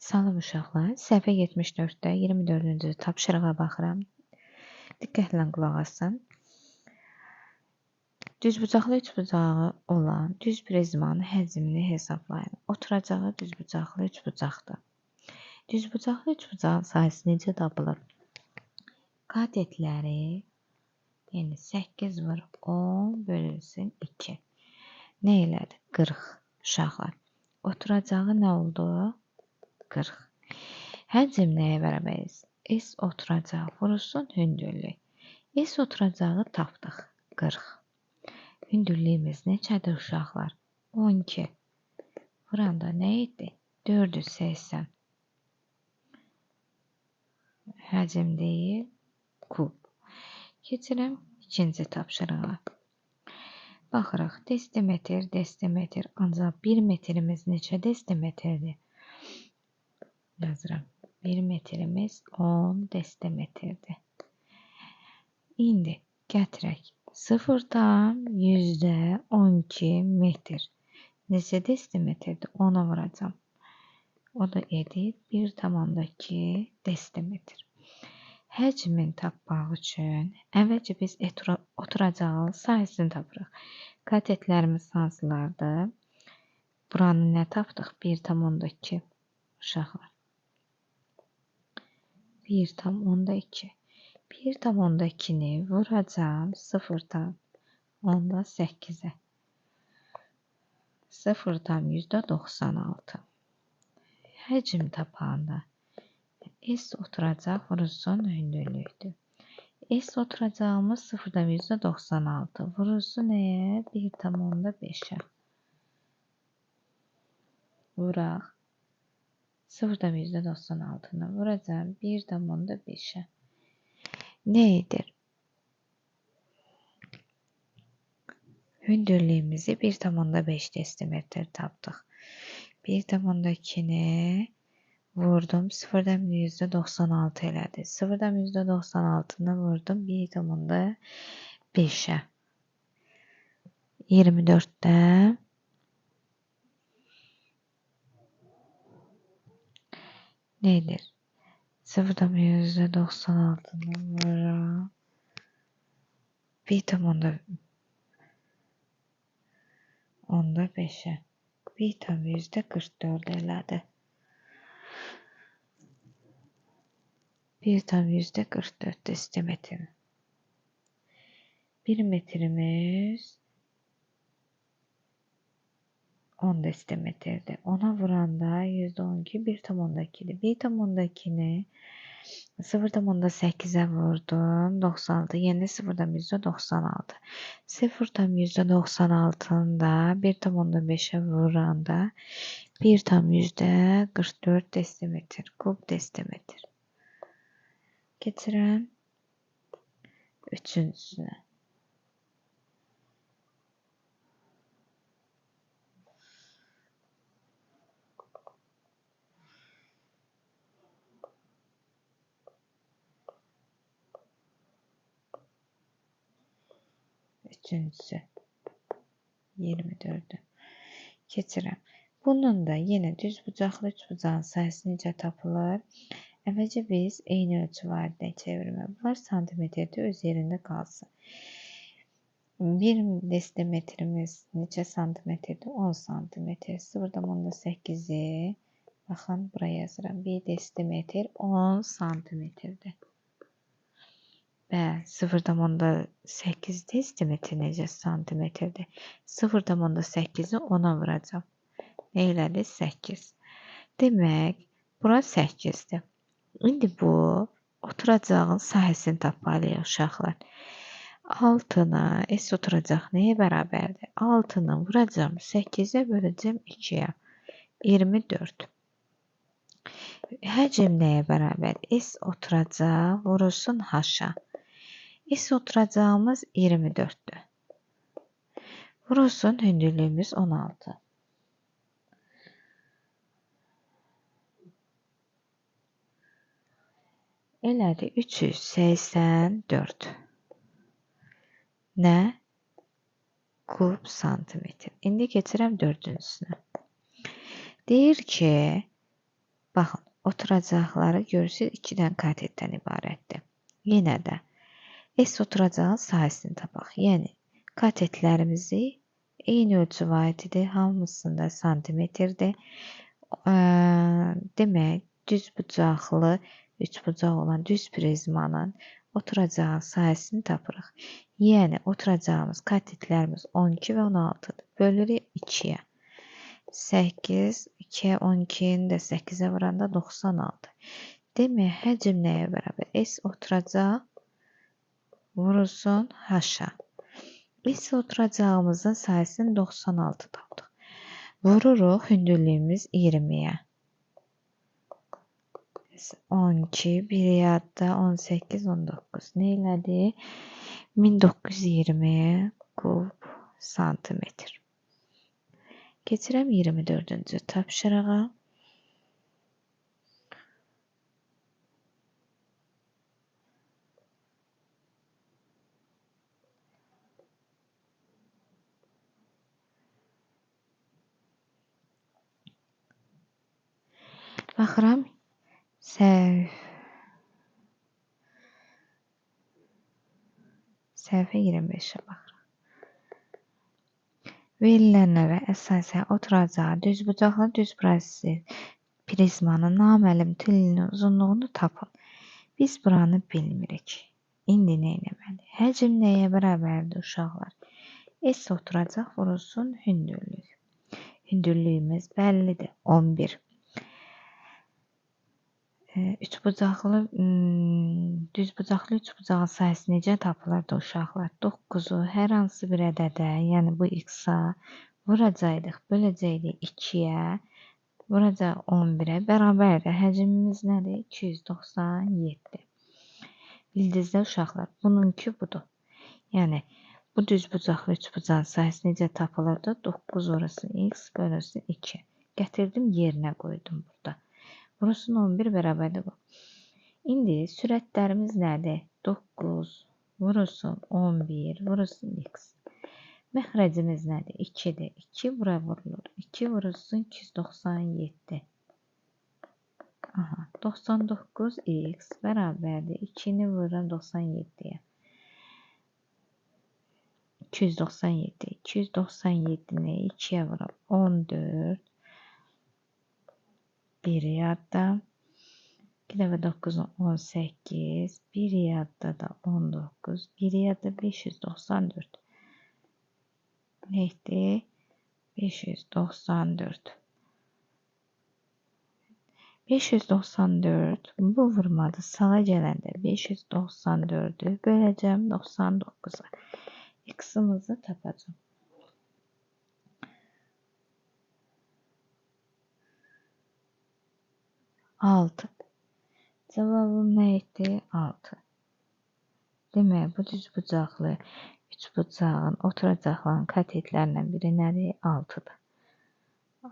Salam uşaqlar, səhifə 74-də 24-cü tapşırığa baxıram. Diqqətlə qulaq asın. Düzbucaqlı üçbucağı olan düz prizmanın həcmini hesablayın. Oturacağı düzbucaqlı üçbucaqdır. Düzbucaqlı üçbucağın sayısı necə tapılır? Qatətləri, yəni 8 vur 10 bölünsün 2. Nə elədi? 40 uşaqlar. Oturacağı nə oldu? 40. Həcm nəyə bərabər? S oturacağı vurulsun hündürlük. S oturacağı tapdıq 40. Hündürlüyümüz neçədir uşaqlar? 12. Buranda nə idi? 480. Həcm deyil, kub. Keçirəm ikinci tapşırığa. Baxırıq, desimetr, ancaq 1 metrimiz neçə desimetrdir? Yazıram. 1 metrimiz 10 desimetrdir. İndi gətirək. 0,12 metr. Neçə desimetrdir? 10'a vuracam. O da edir 1,2 desimetr. Həcmin tapmaq üçün əvvəlcə biz oturacağın sayısını tapırıq. Qatətlərimiz hansılardır? Buranı nə tapdıq? 1,2 uşaqlar. 1,2. 1,2'ni vuracağım 0,8'e. 0,96. Həcm tapanda S oturacaq vurulsun hündürlükdür. S oturacağımız 0,96 vurulsun nəyə? 1,5'e. Vuraq. 0,96'ını vuracağım 1,5'e. Nə edir? Hündürlüyümüzü 1,5 desimetr tapdıq. 1,2'ni vurdum 0,96 elədi. 0,96'ını vurdum 1,5'e. 24'də nedir? 0,96'ını vururam 1,5'e. 1,44 elədi. 1,44 desimetr. 1 metrimiz 10 desimetrdir. Ona vuranda %12 1,2'dir. 1,2'ni 0,8'e vurdum. 96. Yeni 0,96. 0,96'ını da 1,5'e vuranda 1,44 desimetr. Kub desimetr. Keçirəm üçüncüsünə. Üçüncüsü 24'ü. Keçirəm. Bunun da yenə düzbucaqlı üçbucağın sayısı necə tapılır? Əvvəlcə biz eyni ölçü varidinə çevirməliyik. Bunlar santimetrdə öz yerində qalsın. 1 desimetrimiz neçə santimetrdir? 10 santimetr. 0,8'i baxın buraya yazıram. 1 desimetr 10 santimetrdir. Və 0,8 desimetr necə santimetrdir? 0,8'i 10'a vuracam. Nə elədi? 8. Demək, bura 8'dir. İndi bu oturacağın sayısını tapmalıyıq uşaqlar. 6'nı S oturacaq nəyə bərabərdir? 6'nı vuracam 8'e böləcəm 2'ye. 24. Həcm nəyə bərabər? S oturacaq vurulsun H-a. S oturacağımız 24'dür. Vurulsun hündürlüyümüz 16. Elədi 384. Nə? Kub santimetr. İndi keçirəm dördüncüsünə. Deyir ki, Baxın, oturacaqları görürsünüz 2-dən katetdən ibarətdir. Yenə də S oturacağı sahəsini tapaq. Yəni katetlərimizi eyni ölçü vahidi hamısında santimetrdir. Demək, düzbucaqlı, üçbucaq olan düz prizmanın oturacağı sahəsini tapırıq. Yəni oturacağımız katetlərimiz 12 və 16-dır. Bölürük 2-yə. 8, 2-yə 12-ni də 8-ə vuranda 96. Demək, həcm nəyə bərabər? S oturacaq vurulsun H-a. S oturacağımızın sayəsini 96 tapdıq. Vururuq hündürlüyümüz 20-yə. 12, 1 yadda 18, 19. Nə elədi? 1920 kub santimetr. Keçirəm 24-cü tapşırığa. Baxıram səhifə 25-ə baxıram. Verilənlərə əsasən oturacağı düzbucaqlı düz prizmanın naməlum tilinin uzunluğunu tapın. Biz buranı bilmirik. İndi nə etməliyik? Həcm nəyə bərabərdir uşaqlar? S oturacaq vurulsun hündürlük. Hündürlüyümüz bəllidir. 11. Düzbucaqlı üçbucağın sayısı necə tapılırdı uşaqlar? 9-u hər hansı bir ədədə, yəni bu x-a vuracaqdıq, böləcəkdik 2-yə, vuracaq 11-ə, bərabərdir. Həcmimiz nədir? 297. Bildinizdə uşaqlar, bununki budur. Yəni, bu düzbucaqlı üçbucağın sayısı necə tapılırdı? 9 orası x bölünsün 2. Gətirdim, yerinə qoydum burada. Vurulsun 11 bərabərdir bu. İndi sürətlərimiz nədir? 9 vurulsun 11 vurulsun x. Məxrəcimiz nədir? 2-dir. 2 bura vurulur. 2 vurulsun 297. 99x bərabərdir. 2-ni vururam 97-yə. 297. 297-ni 2-yə vururam. 14. 1 yadda. 2 dəfə 9, 18. 1 yadda da 19. 1 yadda 594. Neydi? 594. 594. Bu vurmadı. Sağa gələndə 594'ü böləcəm 99'a. X-ımızı tapacağım. 6. Cevabım nə etdi? 6. Demək, bu düzbucaqlı üçbucağın oturacaqların katetlərindən biri nədir? 6'dır.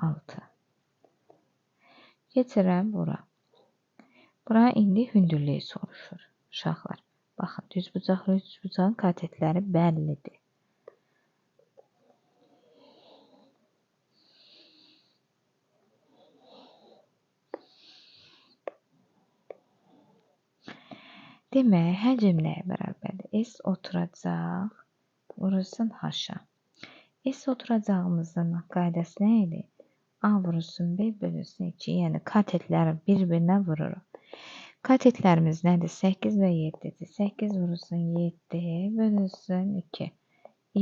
6. Keçirəm bura. Bura indi hündürlüyü soruşur. Uşaqlar, baxın, düzbucaqlı üçbucağın katetləri bəllidir. Demək, həcm nəyə bərabərdir? S oturacaq, vurulsun H-a. S oturacağımızın qaydası nə idi? A vurulsun B bölünsün 2. Yəni, katetləri bir-birinə vururuq. Katetlərimiz nədir? 8 və 7'dir. 8 vurulsun 7 bölünsün 2.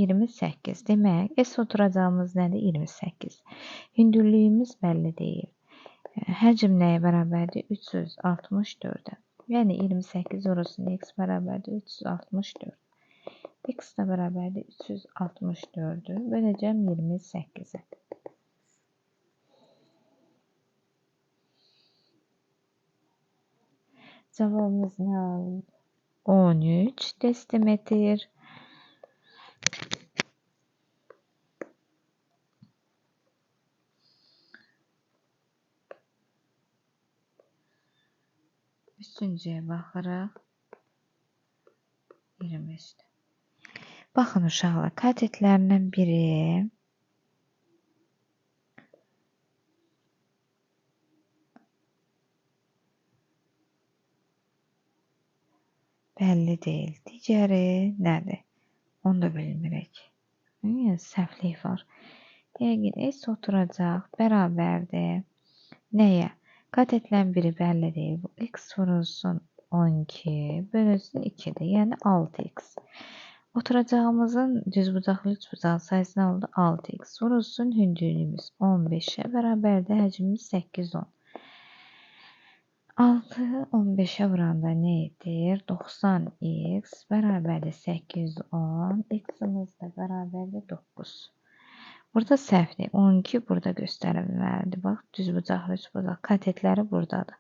28. Demək, S oturacağımız nədir? 28. Hündürlüyümüz bəlli deyil. Həcm nəyə bərabərdir? 364'ə. Yəni 28 vurulsun x bərabərdir 364. X da bərabərdir 364'ü böləcəm 28'ə. Cevabımız nə oldu? 13 desimetr. Üçüncüyə baxırıq. 25'dir. Baxın uşaqlar, katetlərindən biri bəlli deyil. Digəri nədir? Onu da bilmirik. Yəni, səhvlik var. Yəqin S oturacaq, bərabərdir. Nəyə? Katetlərin biri bəlli deyil. Bu x vurulsun 12 bölünsün 2'dir. Yəni 6x. Oturacağımızın düzbucaqlı üçbucağı sayısı nə oldu? 6x. Vurulsun hündürlüyümüz 15'e bərabərdir. Həcmimiz 8, 10. 6 15'e vuranda nə edir? 90x bərabərdir 8, 10. X'imiz də bərabərdir 9. Burada səhvdir. 12 burada göstərilməlidir. Bax, düzbucaqlı üçbucaq katetləri buradadır.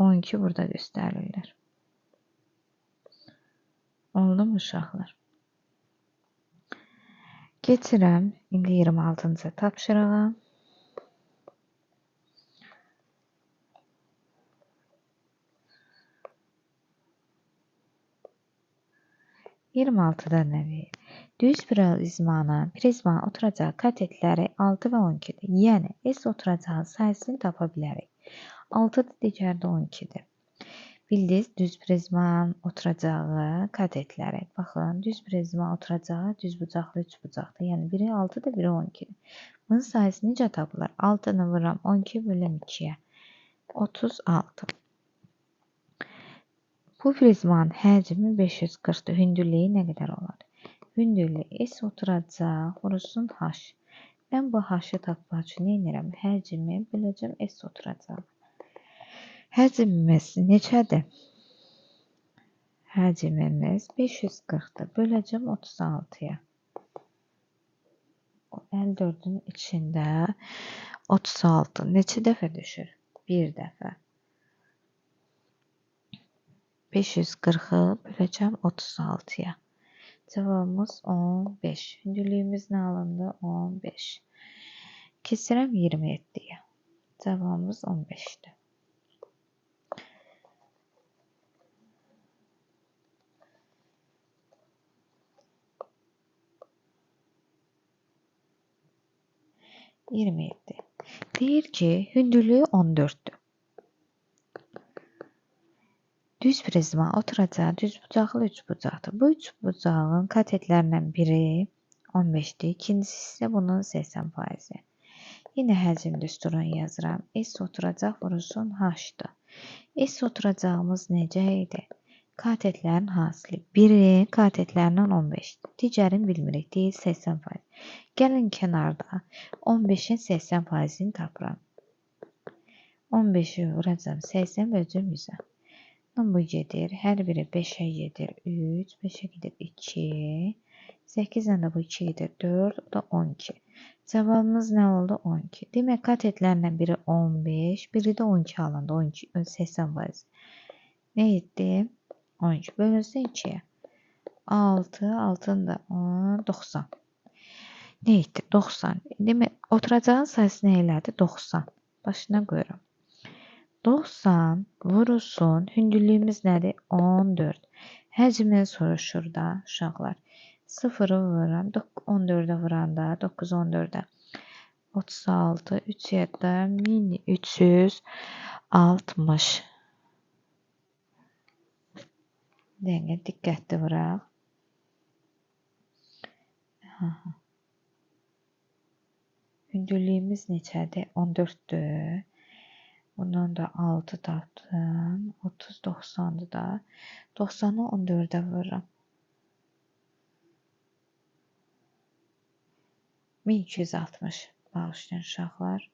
12 burada göstərilir. Oldu mu uşaqlar? Keçirəm indi 26-cı tapşırığa. 26'da nə deyir? Düz prizmanın oturacağı katetləri 6 və 12'dir. Yəni, S oturacağı sayısını tapa bilərik. 6'dır, digər də 12'dir. Bildiniz, düz prizmanın oturacağı katetləri. Baxın, düz prizmanın oturacağı düzbucaqlı üçbucaqdır. Yəni, biri 6'dır, biri 12'dir. Bunun sayısı necə tapılır? 6'nı vururam 12 bölüm 2'yə. 36. Bu prizmanın həcmi 540'dır. Hündürlüyü nə qədər olar? Hündürlüyü S oturacaq, vurulsun H. Mən bu H-ı tapmaq üçün nə edirəm? Həcmi böləcəm S oturacaq. Həcmimiz neçədir? Həcmimiz 540'dır. Böləcəm 36'ya. 54'ün içində 36 neçə dəfə düşür? Bir dəfə. 540'ı böləcəm 36'ya. Cevabımız 15. Hündürlüyümüz nə alındı? 15. Keçirəm 27'yə. Cevabımız 15'dir. Deyir ki, hündürlüyü 14'dür. Düz prizma oturacağı düzbucaqlı üçbucaqdır. Bu üçbucağın katetlərindən biri 15'dir. İkincisi isə bunun 80%. Yine həcm düsturunu yazıram. S oturacaq vurulsun H-dır. S oturacağımız necə idi? Katetlərin hasili. Biri katetlərindən 15'dir. Digərini bilmirik. Deyil 80%. Gəlin kənarda 15'in 80%'ini tapıram. 15'i vuracam 80 böləcəm 100'ə. Bu gedir. Hər biri 5'ə gedir 3. 5'ə gedir 2. 8 ilə də bu 2 gedir 4. O da 12. Cevabımız nə oldu? 12. Demək katetlərindən biri 15. Biri də 12 alındı. 12, 80%. Nə etdi? 12 bölünsün 2'yə. 6. 6'nın da 90. Ne etdi? 90. Demək, oturacağın sayısı nə elədi? 90. Başına qoyuram. 90 vurulsun. Hündürlüyümüz nədir? 14. Həcmini soruşur da uşaqlar. 0'ı vururam. 14'ə vuranda 9 14'ə. 36 3 7 1360. Dəqiqə diqqətli vuraq. Hündürlüyümüz neçədir? 14'dür. Bundan da 6 tapdım. 30 90'dır da. 90'ı 14'ə vururam. 1260. Bağışlayın uşaqlar.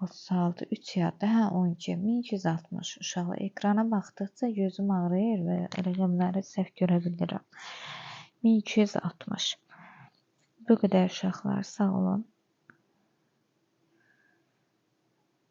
36 3 yadda. Hə 12 1260 uşaqlar. Ekrana baxdıqca gözüm ağrıyır və rəqəmləri səhv görə bilirəm. 1260. Bu qədər uşaqlar. Sağ olun.